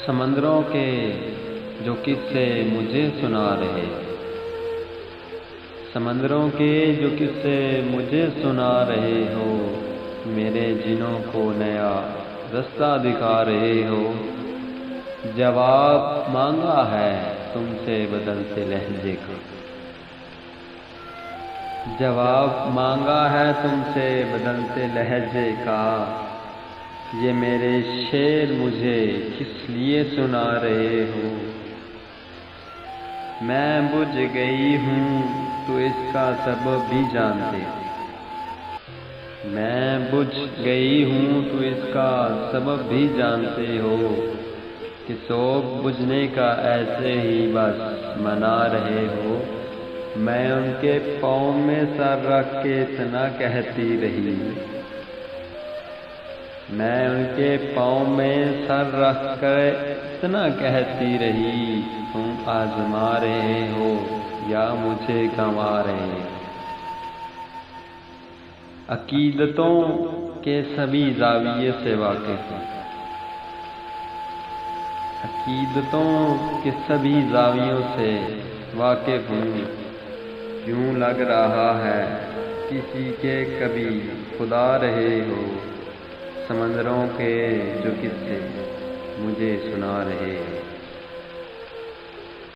سمندروں کے جو قصے مجھے سنا رہے، سمندروں کے جو قصے مجھے سنا رہے ہو، میرے جنوں کو نیا رستہ دکھا رہے ہو۔ جواب مانگا ہے تم سے بدلتے لہجے کا، جواب مانگا ہے تم سے بدلتے لہجے کا۔ یہ میرے شعر مجھے کس لیے سنا رہے ہو؟ میں بجھ گئی ہوں تو اس کا سبب بھی جانتے، میں بجھ گئی ہوں تو اس کا سبب بھی جانتے ہو، کہ سوگ بجھنے کا ایسے ہی بس منا رہے ہو۔ میں ان کے پاؤں میں سر رکھ کے اتنا کہتی رہی، میں ان کے پاؤں میں سر رکھ کر اتنا کہتی رہی، تم آزما رہے ہو یا مجھے گنوا رہے ہو۔ عقیدتوں کے سبھی زاویے سے واقف ہوں، عقیدتوں کے سبھی زاویوں سے واقف ہوں۔ یوں لگ رہا ہے کسی کے کبھی خدا رہے ہو، سمندروں کے جو قصے مجھے سنا رہے ہو۔